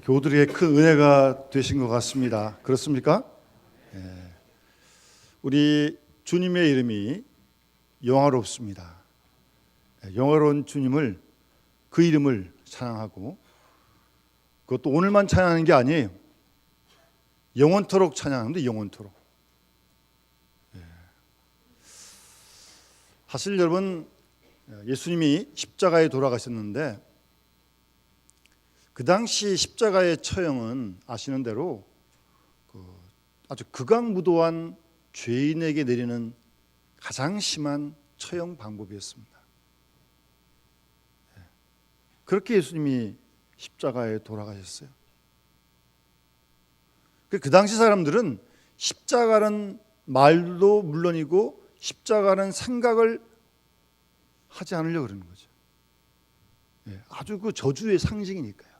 교우들에게 큰 은혜가 되신 것 같습니다. 그렇습니까? 예. 우리 주님의 이름이 영화롭습니다. 영화로운 주님을, 그 이름을 찬양하고, 그것도 오늘만 찬양하는 게 아니에요. 영원토록 찬양하는데, 영원토록. 사실 여러분, 예수님이 십자가에 돌아가셨는데 그 당시 십자가의 처형은 아시는 대로 아주 극악무도한 죄인에게 내리는 가장 심한 처형 방법이었습니다. 그렇게 예수님이 십자가에 돌아가셨어요. 그 당시 사람들은 십자가는 말도 물론이고 십자가는 생각을 하지 않으려고 그러는 거죠. 아주 그 저주의 상징이니까요.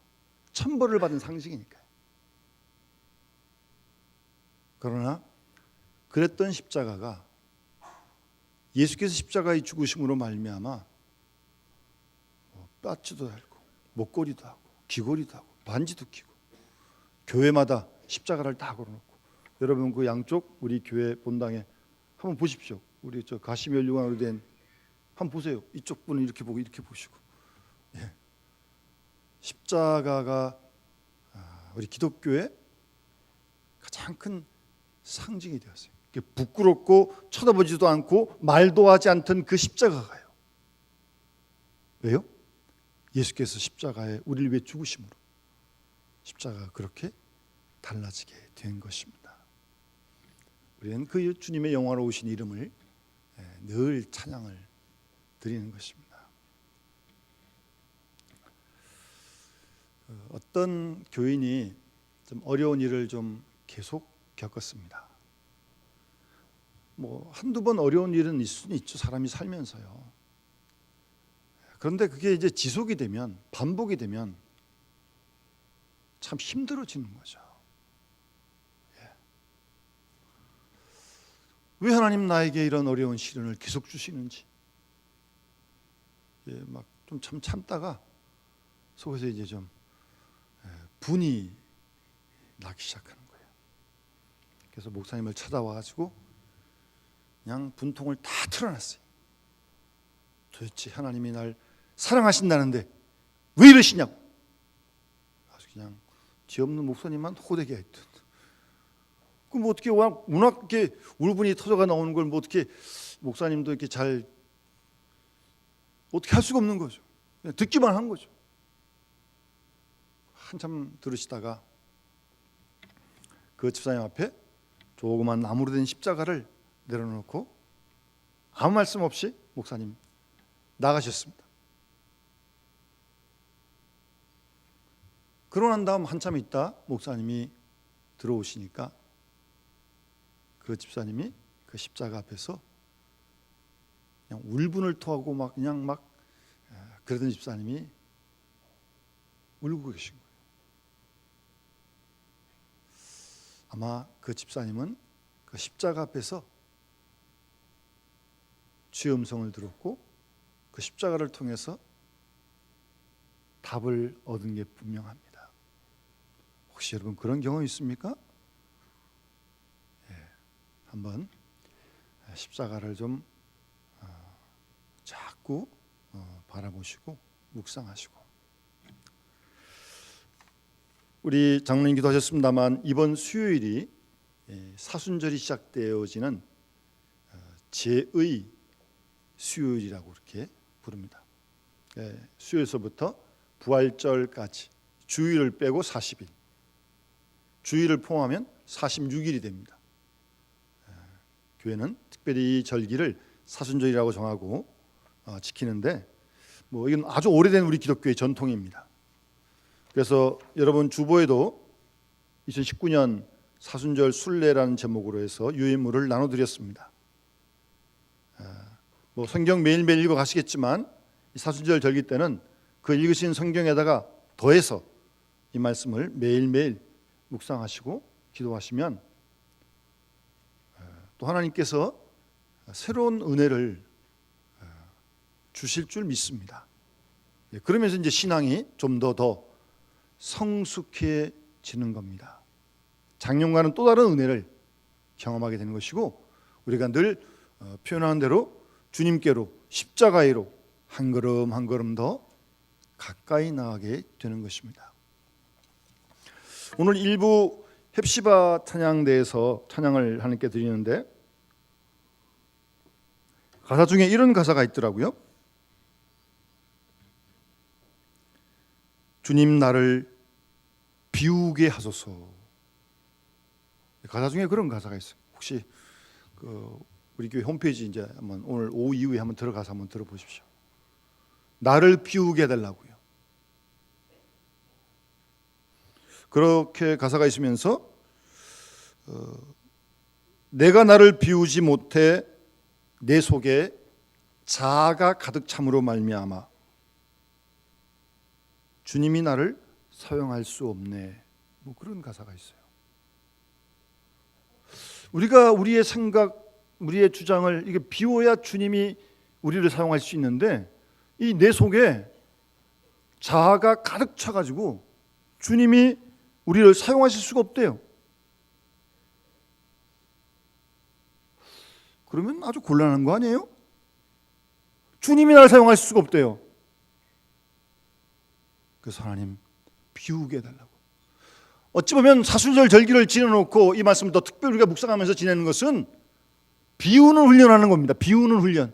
천벌을 받은 상징이니까요. 그러나 그랬던 십자가가 예수께서 십자가의 죽으심으로 말미암아 뼈치도 달고 목걸이도 하고 귀걸이도 하고 반지도 끼고 교회마다 십자가를 다 걸어놓고, 여러분 그 양쪽 우리 교회 본당에 한번 보십시오. 우리 저 가시면류관으로 된 한번 보세요. 이쪽 분은 이렇게 보고 이렇게 보시고. 십자가가 우리 기독교의 가장 큰 상징이 되었어요. 부끄럽고 쳐다보지도 않고 말도 하지 않던 그 십자가가요. 왜요? 예수께서 십자가에 우리를 위해 죽으심으로 십자가가 그렇게 달라지게 된 것입니다. 우리는 그 주님의 영화로우신 이름을 늘 찬양을 드리는 것입니다. 어떤 교인이 좀 어려운 일을 좀 계속 겪었습니다. 뭐 한두 번 어려운 일은 있을 수는 있죠. 사람이 살면서요. 그런데 그게 이제 지속이 되면, 반복이 되면 참 힘들어지는 거죠. 왜 하나님 나에게 이런 어려운 시련을 계속 주시는지, 막 좀 참다가 속에서 이제 좀 분이 나기 시작하는 거예요. 그래서 목사님을 찾아와가지고 그냥 분통을 다 털어놨어요. 도대체 하나님이 날 사랑하신다는데 왜 이러시냐고. 아주 그냥 죄 없는 목사님만 호되게 했던. 그럼 뭐 어떻게 워낙 이렇게 울분이 터져가 나오는 걸 뭐 어떻게 목사님도 이렇게 잘 어떻게 할 수가 없는 거죠. 그냥 듣기만 한 거죠. 한참 들으시다가 그 집사님 앞에 조그만 나무로 된 십자가를 내려놓고 아무 말씀 없이 목사님 나가셨습니다. 그러고 난 다음 한참 있다 목사님이 들어오시니까 그 집사님이 그 십자가 앞에서 그냥 울분을 토하고 막 그냥 막 그러던 집사님이 울고 계신 거예요. 아마 그 집사님은 그 십자가 앞에서 주의 음성을 들었고 그 십자가를 통해서 답을 얻은 게 분명합니다. 혹시 여러분 그런 경험 있습니까? 한번 십자가를 좀 자꾸 바라보시고 묵상하시고. 우리 장로님 기도하셨습니다만 이번 수요일이 사순절이 시작되어지는 제의 수요일이라고 이렇게 부릅니다. 수요일서부터 부활절까지 주일을 빼고 40일, 주일을 포함하면 46일이 됩니다. 교회는 특별히 이 절기를 사순절이라고 정하고 지키는데 뭐 이건 아주 오래된 우리 기독교의 전통입니다. 그래서 여러분 주보에도 2019년 사순절 순례라는 제목으로 해서 유인물을 나눠드렸습니다. 뭐 성경 매일매일 읽어 가시겠지만 이 사순절 절기 때는 그 읽으신 성경에다가 더해서 이 말씀을 매일매일 묵상하시고 기도하시면 또 하나님께서 새로운 은혜를 주실 줄 믿습니다. 그러면서 이제 신앙이 좀 더 성숙해지는 겁니다. 작년과는 또 다른 은혜를 경험하게 되는 것이고 우리가 늘 표현하는 대로 주님께로 십자가의로 한 걸음 한 걸음 더 가까이 나가게 되는 것입니다. 오늘 일부 헵시바 찬양대에서 찬양을 하나님께 드리는데 가사 중에 이런 가사가 있더라고요. 주님 나를 비우게 하소서. 가사 중에 그런 가사가 있어요. 혹시 우리 교회 홈페이지 이제 한번 오늘 오후 이후에 한번 들어가서 한번 들어보십시오. 나를 비우게 해달라고요. 그렇게 가사가 있으면서 내가 나를 비우지 못해 내 속에 자아가 가득 참으로 말미암아 주님이 나를 사용할 수 없네. 뭐 그런 가사가 있어요. 우리가 우리의 생각, 우리의 주장을 이게 비워야 주님이 우리를 사용할 수 있는데 이 내 속에 자아가 가득 차가지고 주님이 우리를 사용하실 수가 없대요. 그러면 아주 곤란한 거 아니에요? 주님이 나를 사용할 수가 없대요. 그래서 하나님 비우게 해달라고. 어찌 보면 사순절 절기를 지내놓고 이 말씀을 더 특별히 우리가 묵상하면서 지내는 것은 비우는 훈련하는 겁니다. 비우는 훈련.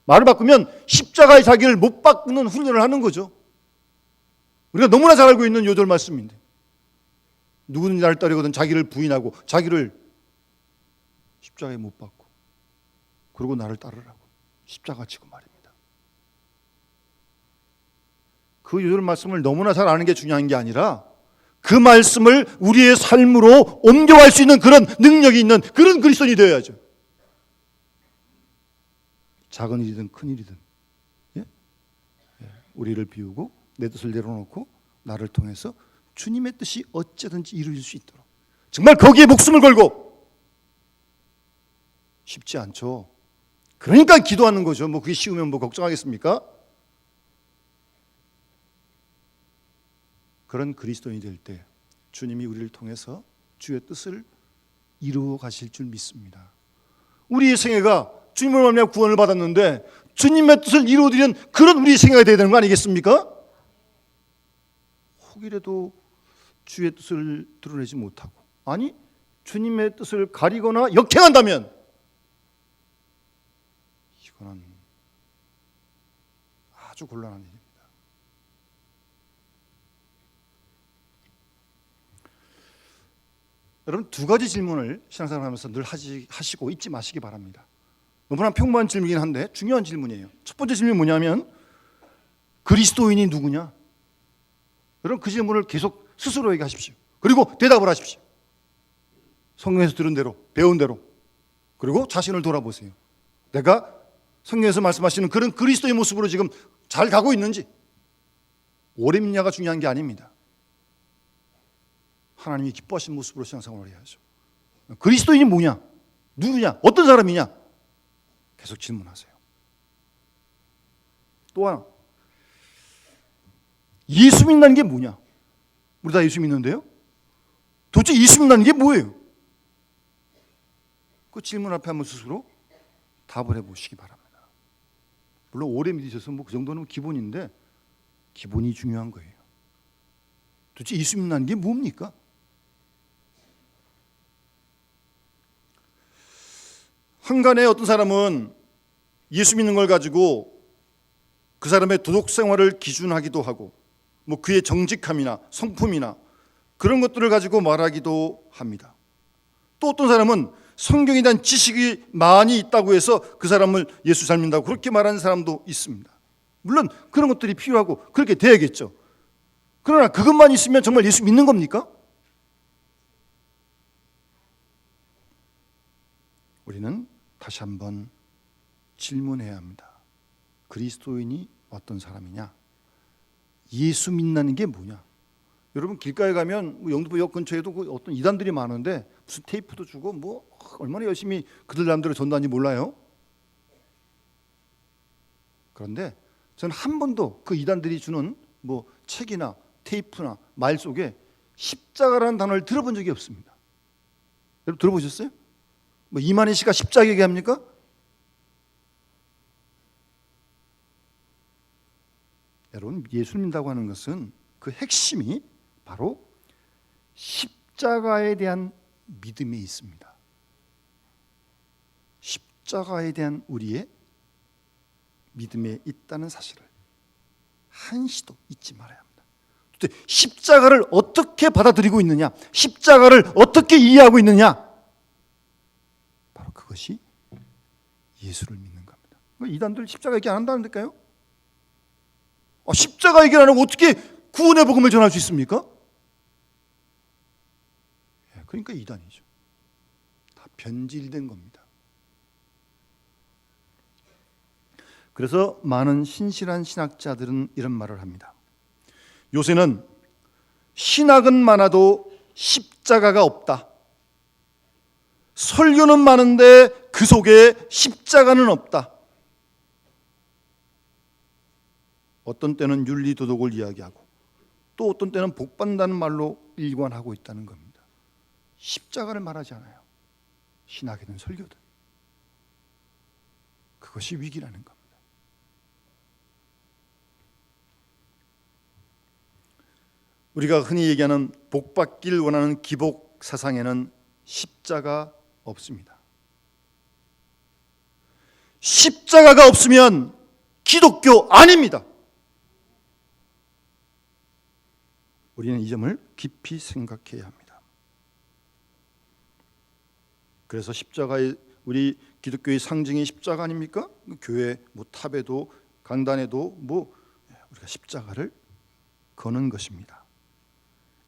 말을 바꾸면 십자가의 자기를 못 바꾸는 훈련을 하는 거죠. 우리가 너무나 잘 알고 있는 요절 말씀인데 누구든지 나를 따르거든 자기를 부인하고 자기를 십자가에 못 박고 그리고 나를 따르라고 십자가 지고 말입니다. 그 요절 말씀을 너무나 잘 아는 게 중요한 게 아니라 그 말씀을 우리의 삶으로 옮겨갈 수 있는 그런 능력이 있는 그런 그리스도인이 되어야죠. 작은 일이든 큰 일이든 우리를 비우고 내 뜻을 내려놓고 나를 통해서 주님의 뜻이 어찌든지 이루어질 수 있도록 정말 거기에 목숨을 걸고 쉽지 않죠. 그러니까 기도하는 거죠. 뭐 그게 쉬우면 뭐 걱정하겠습니까? 그런 그리스도인이 될 때 주님이 우리를 통해서 주의 뜻을 이루어 가실 줄 믿습니다. 우리의 생애가 주님을 만나 구원을 받았는데 주님의 뜻을 이루어드리는 그런 우리의 생애가 되어야 되는 거 아니겠습니까? 혹이라도 주의 뜻을 드러내지 못하고 아니 주님의 뜻을 가리거나 역행한다면 이거는 아주 곤란한 일입니다. 여러분 두 가지 질문을 신앙생활 하면서 늘 하시고 잊지 마시기 바랍니다. 너무나 평범한 질문이긴 한데 중요한 질문이에요. 첫 번째 질문이 뭐냐면 그리스도인이 누구냐? 여러분 그 질문을 계속 스스로에게 하십시오. 그리고 대답을 하십시오. 성경에서 들은 대로 배운 대로 그리고 자신을 돌아보세요. 내가 성경에서 말씀하시는 그런 그리스도의 모습으로 지금 잘 가고 있는지 오래 믿냐가 중요한 게 아닙니다. 하나님이 기뻐하신 모습으로 신앙생활을 해야죠. 그리스도인이 뭐냐? 누구냐? 어떤 사람이냐? 계속 질문하세요. 또 하나 예수 믿는 게 뭐냐? 우리 다 예수 믿는데요? 도대체 예수 믿는 게 뭐예요? 그 질문 앞에 한번 스스로 답을 해보시기 바랍니다. 물론 오래 믿으셔서 뭐 그 정도는 기본인데 기본이 중요한 거예요. 도대체 예수 믿는 게 뭡니까? 한간에 어떤 사람은 예수 믿는 걸 가지고 그 사람의 도덕 생활을 기준하기도 하고 뭐 그의 정직함이나 성품이나 그런 것들을 가지고 말하기도 합니다. 또 어떤 사람은 성경에 대한 지식이 많이 있다고 해서 그 사람을 예수 잘 믿는다고 그렇게 말하는 사람도 있습니다. 물론 그런 것들이 필요하고 그렇게 돼야겠죠. 그러나 그것만 있으면 정말 예수 믿는 겁니까? 우리는 다시 한번 질문해야 합니다. 그리스도인이 어떤 사람이냐? 예수 믿는 게 뭐냐? 여러분 길가에 가면 영등포역 근처에도 그 어떤 이단들이 많은데 무슨 테이프도 주고 뭐 얼마나 열심히 그들 남들을 전도하는지 몰라요. 그런데 저는 한 번도 그 이단들이 주는 뭐 책이나 테이프나 말 속에 십자가라는 단어를 들어본 적이 없습니다. 여러분 들어보셨어요? 뭐 이만희 씨가 십자가 얘기합니까? 여러분 예수를 믿는다고 하는 것은 그 핵심이 바로 십자가에 대한 믿음에 있습니다. 십자가에 대한 우리의 믿음에 있다는 사실을 한시도 잊지 말아야 합니다. 십자가를 어떻게 받아들이고 있느냐, 십자가를 어떻게 이해하고 있느냐, 바로 그것이 예수를 믿는 겁니다. 이단들 십자가 얘기 안 한다는데요? 십자가 얘기 안 하고 어떻게 구원의 복음을 전할 수 있습니까? 그러니까 이단이죠. 다 변질된 겁니다. 그래서 많은 신실한 신학자들은 이런 말을 합니다. 요새는 신학은 많아도 십자가가 없다. 설교는 많은데 그 속에 십자가는 없다. 어떤 때는 윤리도덕을 이야기하고 또 어떤 때는 복받는다는 말로 일관하고 있다는 겁니다. 십자가를 말하지 않아요. 신학이든 설교든. 그것이 위기라는 겁니다. 우리가 흔히 얘기하는 복받기를 원하는 기복 사상에는 십자가 없습니다. 십자가가 없으면 기독교 아닙니다. 우리는 이 점을 깊이 생각해야 합니다. 그래서 십자가의 우리 기독교의 상징이 십자가 아닙니까? 교회 탑에도 강단에도 우리가 십자가를 거는 것입니다.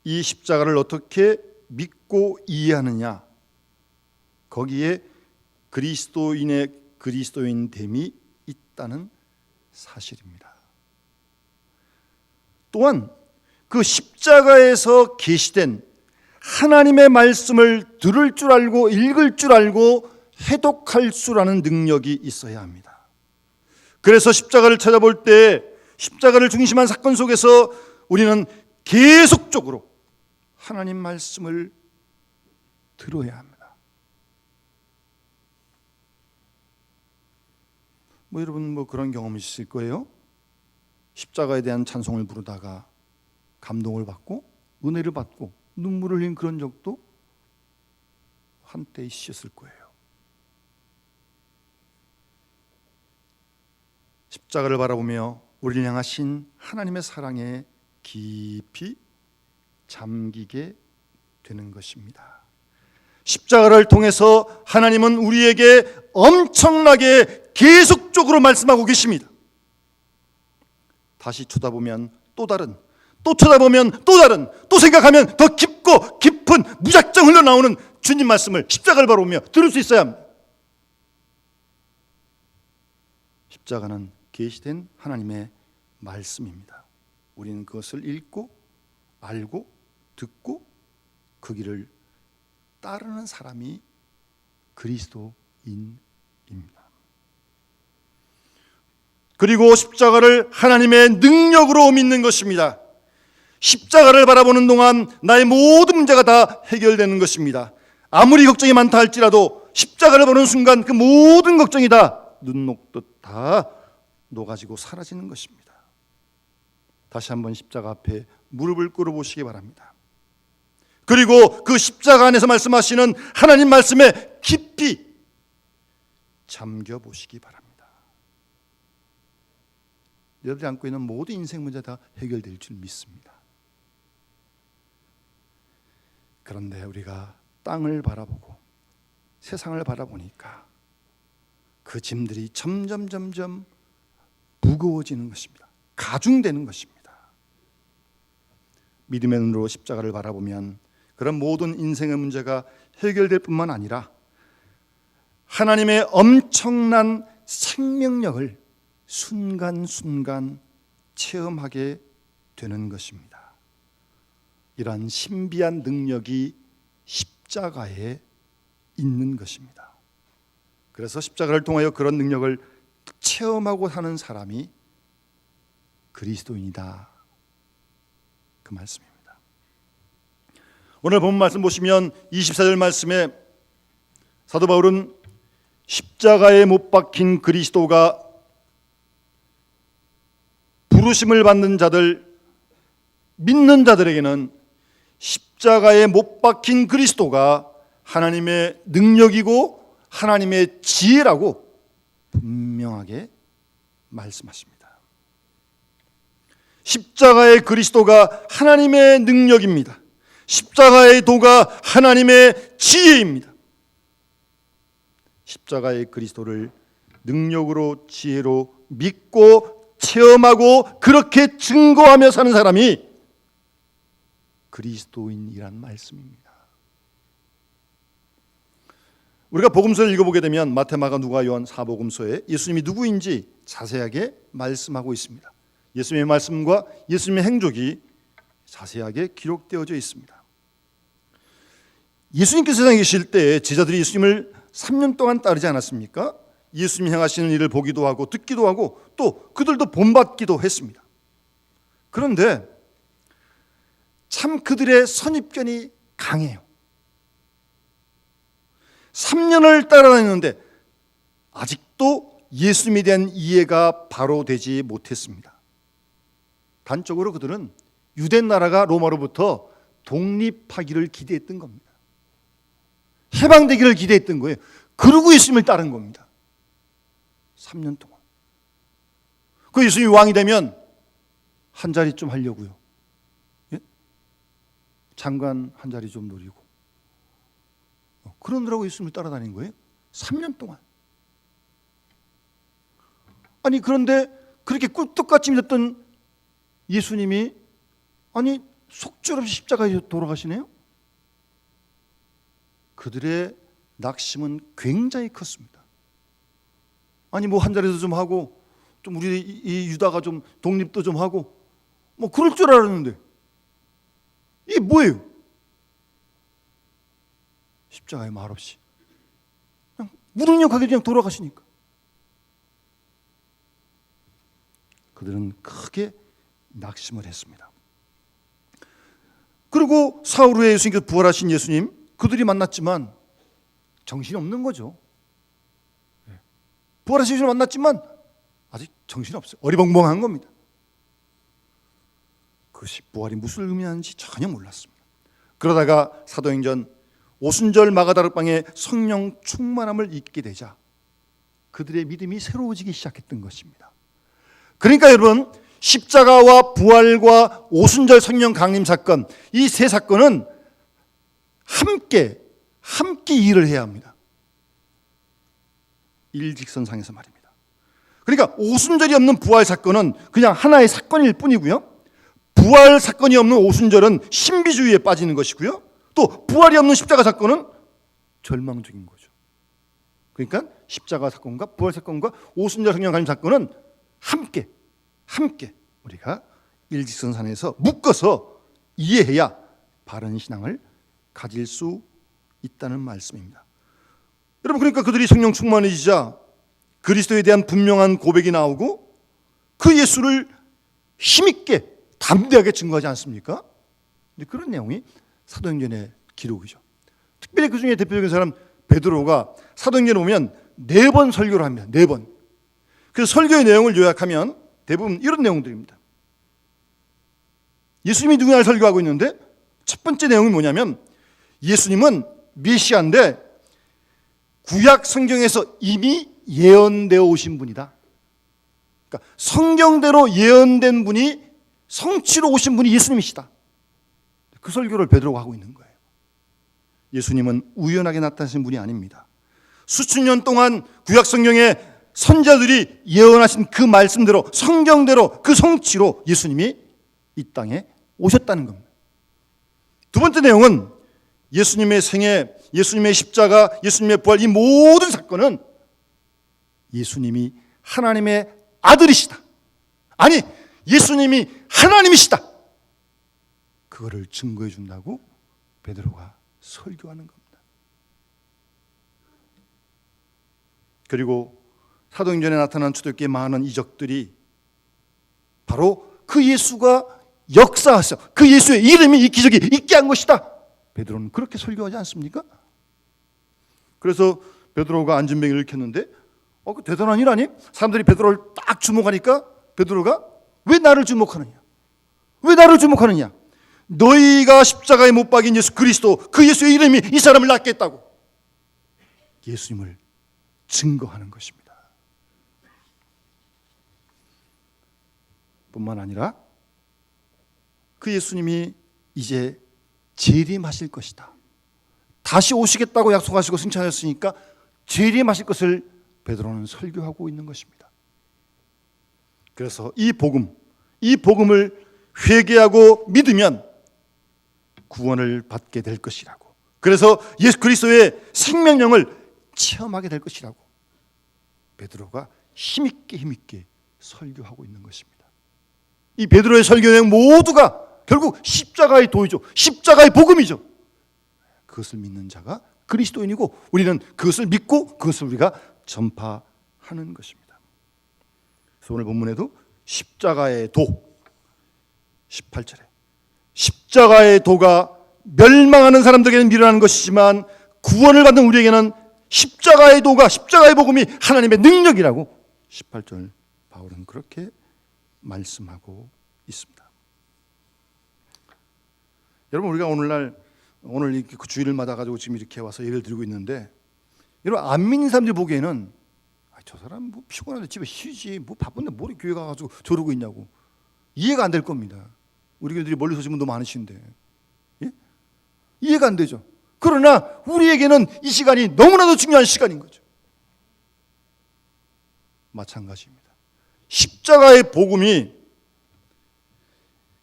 이 십자가를 어떻게 믿고 이해하느냐, 거기에 그리스도인의 그리스도인됨이 있다는 사실입니다. 또한 그 십자가에서 계시된 하나님의 말씀을 들을 줄 알고 읽을 줄 알고 해독할 줄 아는 능력이 있어야 합니다. 그래서 십자가를 찾아볼 때 십자가를 중심한 사건 속에서 우리는 계속적으로 하나님 말씀을 들어야 합니다. 여러분 그런 경험이 있을 거예요. 십자가에 대한 찬송을 부르다가 감동을 받고 은혜를 받고 눈물을 흘린 그런 적도 한때 있으셨을 거예요. 십자가를 바라보며 우리를 향하신 하나님의 사랑에 깊이 잠기게 되는 것입니다. 십자가를 통해서 하나님은 우리에게 엄청나게 계속적으로 말씀하고 계십니다. 다시 쳐다보면 또 다른, 또 쳐다보면 또 다른, 또 생각하면 더 깊고 깊은 무작정 흘러나오는 주님 말씀을 십자가를 바라보며 들을 수 있어야 합니다. 십자가는 계시된 하나님의 말씀입니다. 우리는 그것을 읽고 알고 듣고 그 길을 따르는 사람이 그리스도인입니다. 그리고 십자가를 하나님의 능력으로 믿는 것입니다. 십자가를 바라보는 동안 나의 모든 문제가 다 해결되는 것입니다. 아무리 걱정이 많다 할지라도 십자가를 보는 순간 그 모든 걱정이 다 눈 녹듯 다 녹아지고 사라지는 것입니다. 다시 한번 십자가 앞에 무릎을 꿇어보시기 바랍니다. 그리고 그 십자가 안에서 말씀하시는 하나님 말씀에 깊이 잠겨보시기 바랍니다. 여러분이 안고 있는 모든 인생 문제 다 해결될 줄 믿습니다. 그런데 우리가 땅을 바라보고 세상을 바라보니까 그 짐들이 점점 무거워지는 것입니다. 가중되는 것입니다. 믿음의 눈으로 십자가를 바라보면 그런 모든 인생의 문제가 해결될 뿐만 아니라 하나님의 엄청난 생명력을 순간순간 체험하게 되는 것입니다. 이러한 신비한 능력이 십자가에 있는 것입니다. 그래서 십자가를 통하여 그런 능력을 체험하고 사는 사람이 그리스도인이다 그 말씀입니다. 오늘 본 말씀 보시면 24절 말씀에 사도 바울은 십자가에 못 박힌 그리스도가 부르심을 받는 자들, 믿는 자들에게는 십자가에 못 박힌 그리스도가 하나님의 능력이고 하나님의 지혜라고 분명하게 말씀하십니다. 십자가의 그리스도가 하나님의 능력입니다. 십자가의 도가 하나님의 지혜입니다. 십자가의 그리스도를 능력으로 지혜로 믿고 체험하고 그렇게 증거하며 사는 사람이 그리스도인이란 말씀입니다. 우리가 복음서를 읽어보게 되면 마태, 마가, 누가, 요한 사복음서에 예수님이 누구인지 자세하게 말씀하고 있습니다. 예수님의 말씀과 예수님의 행적이 자세하게 기록되어져 있습니다. 예수님께서 세상에 계실 때 제자들이 예수님을 3년 동안 따르지 않았습니까? 예수님이 행하시는 일을 보기도 하고 듣기도 하고 또 그들도 본받기도 했습니다. 그런데 참 그들의 선입견이 강해요. 3년을 따라다녔는데 아직도 예수님에 대한 이해가 바로 되지 못했습니다. 단적으로 그들은 유대 나라가 로마로부터 독립하기를 기대했던 겁니다. 해방되기를 기대했던 거예요. 그러고 예수님을 따른 겁니다. 3년 동안. 그 예수님이 왕이 되면 한 자리 좀 하려고요. 예? 장관 한 자리 좀 노리고. 그러느라고 예수님을 따라다닌 거예요. 3년 동안. 아니 그런데 그렇게 꿀떡같이 믿었던 예수님이 아니 속절없이 십자가에 돌아가시네요. 그들의 낙심은 굉장히 컸습니다. 아니 뭐 한 자리도 좀 하고 좀 우리 이 유다가 좀 독립도 좀 하고 뭐 그럴 줄 알았는데 이게 뭐예요? 십자가에 말없이 그냥 무능력하게 그냥 돌아가시니까 그들은 크게 낙심을 했습니다. 그리고 사흘 후에 예수님께서 부활하신 예수님 그들이 만났지만 정신이 없는 거죠. 부활하신 예수님 만났지만 아직 정신이 없어요. 어리벙벙한 겁니다. 그것이 부활이 무슨 의미하는지 전혀 몰랐습니다. 그러다가 사도행전 오순절 마가다락방에 성령 충만함을 잊게 되자 그들의 믿음이 새로워지기 시작했던 것입니다. 그러니까 여러분 십자가와 부활과 오순절 성령 강림 사건 이 세 사건은 함께 일을 해야 합니다. 일직선상에서 말입니다. 그러니까 오순절이 없는 부활 사건은 그냥 하나의 사건일 뿐이고요. 부활 사건이 없는 오순절은 신비주의에 빠지는 것이고요. 또 부활이 없는 십자가 사건은 절망적인 거죠. 그러니까 십자가 사건과 부활 사건과 오순절 성령 강림 사건은 함께 우리가 일직선상에서 묶어서 이해해야 바른 신앙을 가질 수 있다는 말씀입니다. 여러분 그러니까 그들이 성령 충만해지자 그리스도에 대한 분명한 고백이 나오고 그 예수를 힘있게 담대하게 증거하지 않습니까? 그런 내용이 사도행전의 기록이죠. 특별히 그 중에 대표적인 사람 베드로가 사도행전에 보면 4번 설교를 합니다. 4번. 그래서 설교의 내용을 요약하면 대부분 이런 내용들입니다. 예수님이 누구냐를 설교하고 있는데 첫 번째 내용이 뭐냐면 예수님은 메시아인데 구약 성경에서 이미 예언되어 오신 분이다. 그러니까 성경대로 예언된 분이 성취로 오신 분이 예수님이시다. 그 설교를 베드로가 하고 있는 거예요. 예수님은 우연하게 나타나신 분이 아닙니다. 수천 년 동안 구약 성경에 선지자들이 예언하신 그 말씀대로 성경대로 그 성취로 예수님이 이 땅에 오셨다는 겁니다. 두 번째 내용은 예수님의 생애, 예수님의 십자가, 예수님의 부활 이 모든 사건은 예수님이 하나님의 아들이시다. 아니 예수님이 하나님이시다. 그거를 증거해 준다고 베드로가 설교하는 겁니다. 그리고 사도행전에 나타난 초대교회의 많은 이적들이 바로 그 예수가 역사하셔. 그 예수의 이름이 이 기적이 있게 한 것이다. 베드로는 그렇게 설교하지 않습니까? 그래서 베드로가 안전뱅이를 일으켰는데 그 대단한 일 아니? 사람들이 베드로를 딱 주목하니까 베드로가 왜 나를 주목하느냐? 왜 나를 주목하느냐? 너희가 십자가에 못 박인 예수 그리스도, 그 예수의 이름이 이 사람을 낫게 했다고. 예수님을 증거하는 것입니다. 뿐만 아니라 그 예수님이 이제 재림하실 것이다. 다시 오시겠다고 약속하시고 승천하셨으니까 재림하실 것을 베드로는 설교하고 있는 것입니다. 그래서 이 복음을 회개하고 믿으면 구원을 받게 될 것이라고. 그래서 예수 그리스도의 생명력을 체험하게 될 것이라고 베드로가 힘있게 설교하고 있는 것입니다. 이 베드로의 설교 내용 모두가 결국 십자가의 도이죠. 십자가의 복음이죠. 그것을 믿는 자가 그리스도인이고 우리는 그것을 믿고 그것을 우리가 전파하는 것입니다. 그래서 오늘 본문에도 십자가의 도 18절에 십자가의 도가 멸망하는 사람들에게는 미련한 것이지만 구원을 받는 우리에게는 십자가의 도가, 십자가의 복음이 하나님의 능력이라고 18절 바울은 그렇게 말씀하고 있습니다. 여러분, 우리가 오늘 이렇게 주일을 맞아가지고 지금 이렇게 와서 예배를 드리고 있는데, 여러분 안 믿는 사람들이 보기에는 저 사람 뭐 피곤한데 집에 쉬지, 뭐 바쁜데 뭘 교회 가가지고 저러고 있냐고 이해가 안 될 겁니다. 우리 교회들이 멀리서 오신 분도 많으신데, 예? 이해가 안 되죠. 그러나 우리에게는 이 시간이 너무나도 중요한 시간인 거죠. 마찬가지입니다. 십자가의 복음이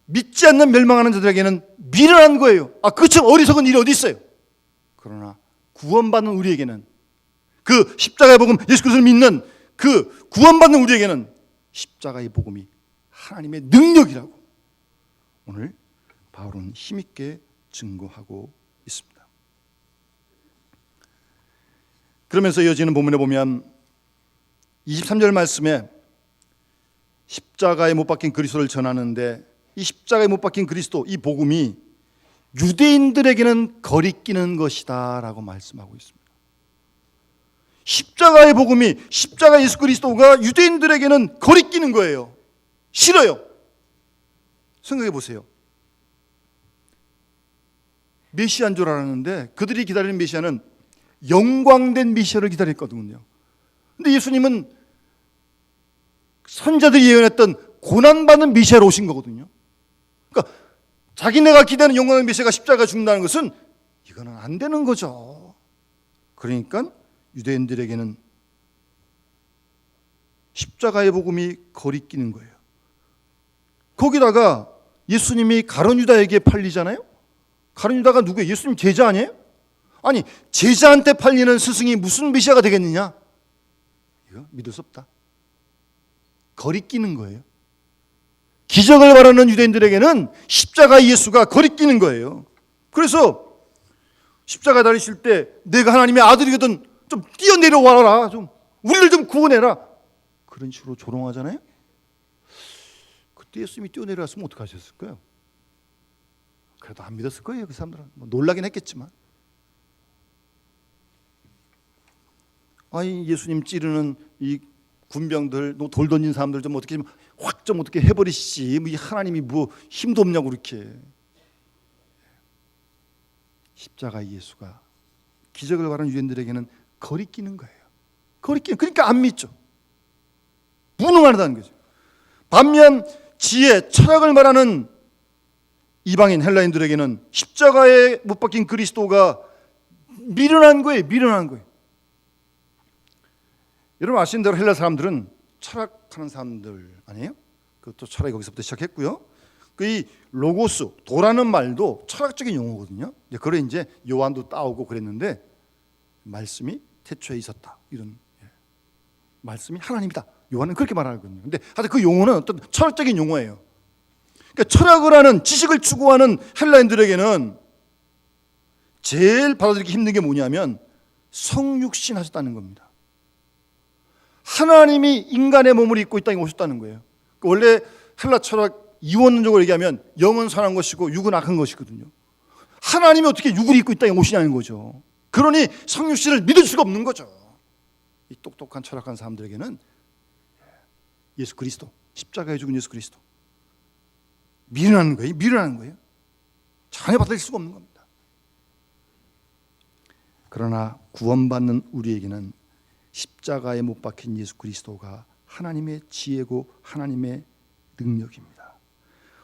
믿지 않는 멸망하는 자들에게는 미련한 거예요. 그처럼 어리석은 일이 어디 있어요. 그러나 구원받는 우리에게는, 그 십자가의 복음, 예수 그리스도를 믿는 그 구원받는 우리에게는 십자가의 복음이 하나님의 능력이라고 오늘 바울은 힘있게 증거하고 있습니다. 그러면서 이어지는 본문에 보면 23절 말씀에 십자가에 못 박힌 그리스도를 전하는데, 이 십자가에 못 박힌 그리스도, 이 복음이 유대인들에게는 거리끼는 것이다 라고 말씀하고 있습니다. 십자가의 복음이, 십자가 예수 그리스도가 유대인들에게는 거리끼는 거예요. 싫어요. 생각해 보세요. 메시아인 줄 알았는데 그들이 기다리는 메시아는 영광된 메시아를 기다렸거든요. 근데 예수님은 선자들이 예언했던 고난받는 메시아로 오신 거거든요. 그러니까 자기네가 기대하는 영광의 메시아가 십자가에 죽는다는 것은 이거는 안 되는 거죠. 그러니까 유대인들에게는 십자가의 복음이 거리끼는 거예요. 거기다가 예수님이 가룟 유다에게 팔리잖아요. 가룟 유다가 누구예요? 예수님 제자 아니에요? 아니, 제자한테 팔리는 스승이 무슨 메시아가 되겠느냐? 이거 믿을 수 없다. 거리끼는 거예요. 기적을 바라는 유대인들에게는 십자가 예수가 거리끼는 거예요. 그래서 십자가 달리실 때 내가 하나님의 아들이거든 좀 뛰어내려와라, 좀 우리를 좀 구원해라, 그런 식으로 조롱하잖아요. 그때 예수님이 뛰어내려왔으면 어떻게 하셨을까요? 그래도 안 믿었을 거예요. 그 사람들은 놀라긴 했겠지만. 예수님 찌르는 이 군병들, 돌 던진 사람들 좀 어떻게 확 좀 어떻게 해버리시지, 이 하나님이 뭐 힘도 없냐고 그렇게. 십자가 예수가 기적을 바라는 유대인들에게는 거리끼는 거예요. 거리끼는, 그러니까 안 믿죠. 무능하다는 거죠. 반면 지혜, 철학을 말하는 이방인 헬라인들에게는 십자가에 못 박힌 그리스도가 미련한 거예요. 미련한 거예요. 여러분 아시는 대로 헬라 사람들은 철학하는 사람들 아니에요? 그것도 철학이 거기서부터 시작했고요. 이 로고스, 도라는 말도 철학적인 용어거든요. 그걸 이제 요한도 따오고 그랬는데, 말씀이 태초에 있었다, 이런 말씀이 하나님이다, 요한은 그렇게 말하거든요. 근데 하여튼 그 용어는 어떤 철학적인 용어예요. 그러니까 철학을 하는, 지식을 추구하는 헬라인들에게는 제일 받아들이기 힘든 게 뭐냐면 성육신 하셨다는 겁니다. 하나님이 인간의 몸을 입고 이 땅에 오셨다는 거예요. 원래 헬라 철학 이원론적으로 얘기하면 영은 선한 것이고 육은 악한 것이거든요. 하나님이 어떻게 육을 입고 이 땅에 오시냐는 거죠. 그러니 성육신을 믿을 수가 없는 거죠. 이 똑똑한 철학한 사람들에게는 예수 그리스도, 십자가에 죽은 예수 그리스도 미련한 거예요. 미련한 거예요. 전혀 받을 수가 없는 겁니다. 그러나 구원받는 우리에게는 십자가에 못 박힌 예수 그리스도가 하나님의 지혜고 하나님의 능력입니다.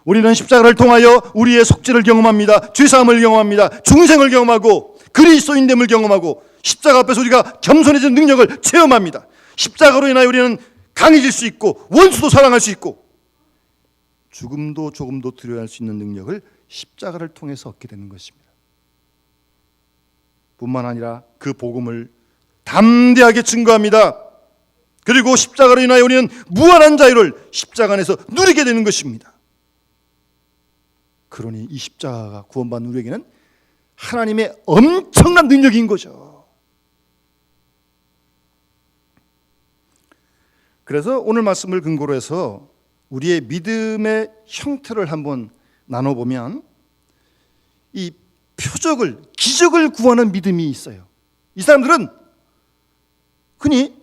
우리는 십자가를 통하여 우리의 속죄를 경험합니다. 죄사함을 경험합니다. 중생을 경험하고 그리스도인됨을 경험하고 십자가 앞에서 우리가 겸손해지는 능력을 체험합니다. 십자가로 인하여 우리는 강해질 수 있고 원수도 사랑할 수 있고 죽음도 조금도 두려워할 수 있는 능력을 십자가를 통해서 얻게 되는 것입니다. 뿐만 아니라 그 복음을 담대하게 증거합니다. 그리고 십자가로 인하여 우리는 무한한 자유를 십자가 안에서 누리게 되는 것입니다. 그러니 이 십자가가 구원받는 우리에게는 하나님의 엄청난 능력인 거죠. 그래서 오늘 말씀을 근거로 해서 우리의 믿음의 형태를 한번 나눠보면 이 표적을, 기적을 구하는 믿음이 있어요. 이 사람들은 흔히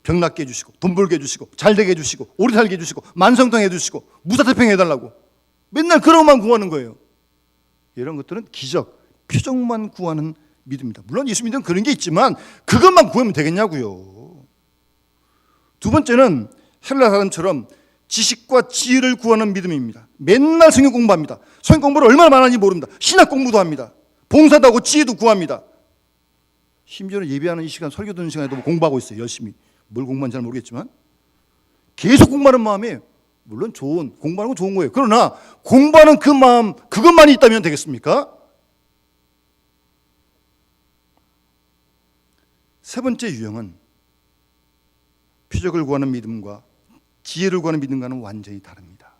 병 낫게 해주시고 돈 벌게 해주시고 잘되게 해주시고 오래 살게 해주시고 만성통해 해주시고 무사태평 해달라고 맨날 그런 것만 구하는 거예요. 이런 것들은 기적, 표적만 구하는 믿음입니다. 물론 예수 믿으면 그런 게 있지만 그것만 구하면 되겠냐고요. 두 번째는 헬라 사람처럼 지식과 지혜를 구하는 믿음입니다. 맨날 성경 공부합니다. 성경 공부를 얼마나 많이 하는지 모릅니다. 신학 공부도 합니다. 봉사도 하고 지혜도 구합니다. 심지어는 예배하는 이 시간, 설교 듣는 시간에도 공부하고 있어요. 열심히. 뭘 공부하는지 잘 모르겠지만 계속 공부하는 마음에 물론 공부하는 건 좋은 거예요. 그러나 공부하는 그 마음, 그것만이 있다면 되겠습니까? 세 번째 유형은 표적을 구하는 믿음과 지혜를 구하는 믿음과는 완전히 다릅니다.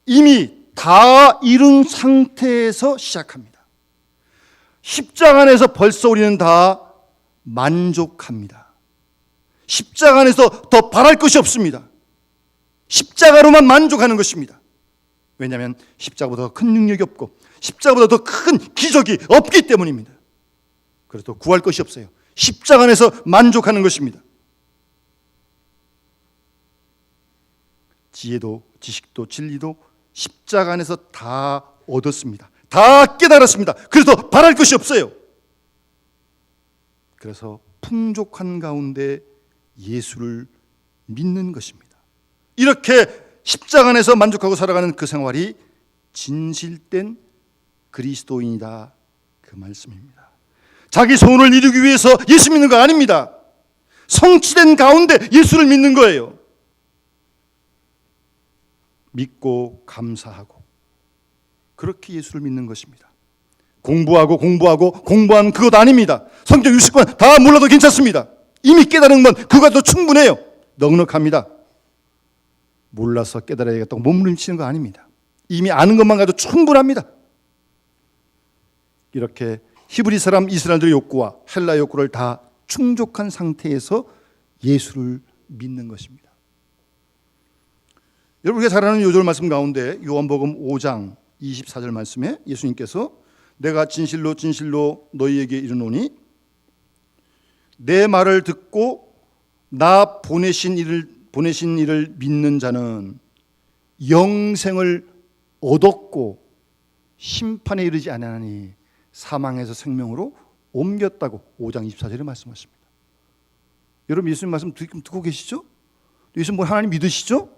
이미 다 이룬 상태에서 시작합니다. 십자가 안에서 벌써 우리는 다 만족합니다. 십자가 안에서 더 바랄 것이 없습니다. 십자가로만 만족하는 것입니다. 왜냐하면 십자가보다 더 큰 능력이 없고 십자가보다 더 큰 기적이 없기 때문입니다. 그래서 구할 것이 없어요. 십자가 안에서 만족하는 것입니다. 지혜도 지식도 진리도 십자가 안에서 다 얻었습니다. 다 깨달았습니다. 그래서 바랄 것이 없어요. 그래서 풍족한 가운데 예수를 믿는 것입니다. 이렇게 십자가 안에서 만족하고 살아가는 그 생활이 진실된 그리스도인이다, 그 말씀입니다. 자기 소원을 이루기 위해서 예수 믿는 거 아닙니다. 성취된 가운데 예수를 믿는 거예요. 믿고 감사하고 그렇게 예수를 믿는 것입니다. 공부한 그것 아닙니다. 성경 60권 다 몰라도 괜찮습니다. 이미 깨달은 건 그것도 충분해요. 넉넉합니다. 몰라서 깨달아야겠다고 몸부림치는 거 아닙니다. 이미 아는 것만 가도 충분합니다. 이렇게 히브리 사람 이스라엘들의 욕구와 헬라 욕구를 다 충족한 상태에서 예수를 믿는 것입니다. 여러분, 우리가 잘 아는 요절 말씀 가운데 요한복음 5장 24절 말씀에 예수님께서 내가 진실로 진실로 너희에게 이르노니 내 말을 듣고 나 보내신 이를 믿는 자는 영생을 얻었고 심판에 이르지 아니하니 사망에서 생명으로 옮겼다고 5장 24절에 말씀하십니다. 여러분, 예수님 말씀 듣고 계시죠? 예수님 하나님 믿으시죠?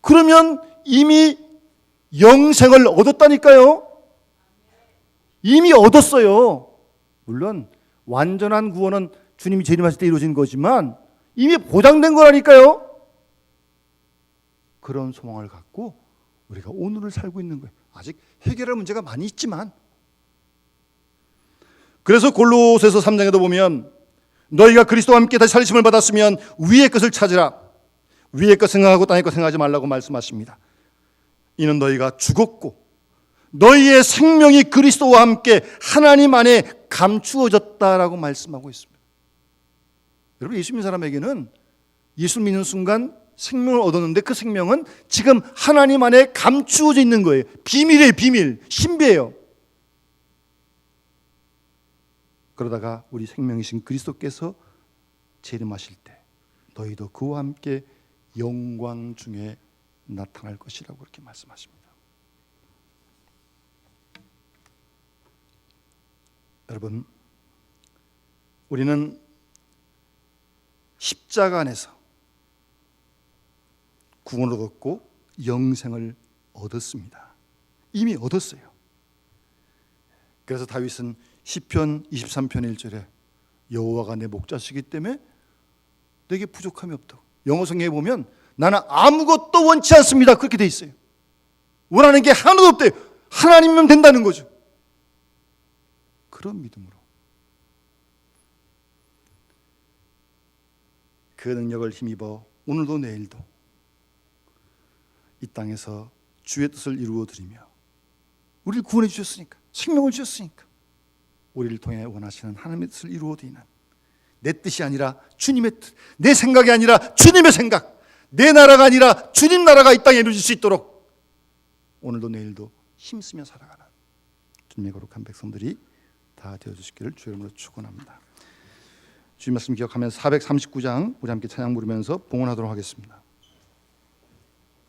그러면 이미 영생을 얻었다니까요. 이미 얻었어요. 물론 완전한 구원은 주님이 재림하실 때 이루어진 거지만 이미 보장된 거라니까요. 그런 소망을 갖고 우리가 오늘을 살고 있는 거예요. 아직 해결할 문제가 많이 있지만. 그래서 골로새서 3장에도 보면 너희가 그리스도와 함께 다시 살리심을 받았으면 위의 것을 찾으라. 위의 것 생각하고 땅의 것 생각하지 말라고 말씀하십니다. 이는 너희가 죽었고 너희의 생명이 그리스도와 함께 하나님 안에 감추어졌다라고 말씀하고 있습니다. 여러분, 예수 믿는 사람에게는 예수 믿는 순간 생명을 얻었는데 그 생명은 지금 하나님 안에 감추어져 있는 거예요. 비밀이에요. 비밀. 신비예요. 그러다가 우리 생명이신 그리스도께서 재림하실 때 너희도 그와 함께 영광 중에 나타날 것이라고 그렇게 말씀하십니다. 여러분, 우리는 십자가 안에서 구원을 얻었고 영생을 얻었습니다. 이미 얻었어요. 그래서 다윗은 시편 23편 1절에 여호와가 내 목자시기 때문에 내게 부족함이 없다고. 영어 성경에 보면 나는 아무것도 원치 않습니다. 그렇게 돼 있어요. 원하는 게 하나도 없대요. 하나님이면 된다는 거죠. 그런 믿음으로 그 능력을 힘입어 오늘도 내일도 이 땅에서 주의 뜻을 이루어 드리며 우리를 구원해 주셨으니까, 생명을 주셨으니까 우리를 통해 원하시는 하나님의 뜻을 이루어 드리는, 내 뜻이 아니라 주님의 뜻, 내 생각이 아니라 주님의 생각, 내 나라가 아니라 주님 나라가 이 땅에 이루어질 수 있도록 오늘도 내일도 힘쓰며 살아가는 주님의 거룩한 백성들이 다 되어주시기를 주의 이름으로 축원합니다. 주님 말씀 기억하면서 439장 우리 함께 찬양 부르면서 봉헌하도록 하겠습니다.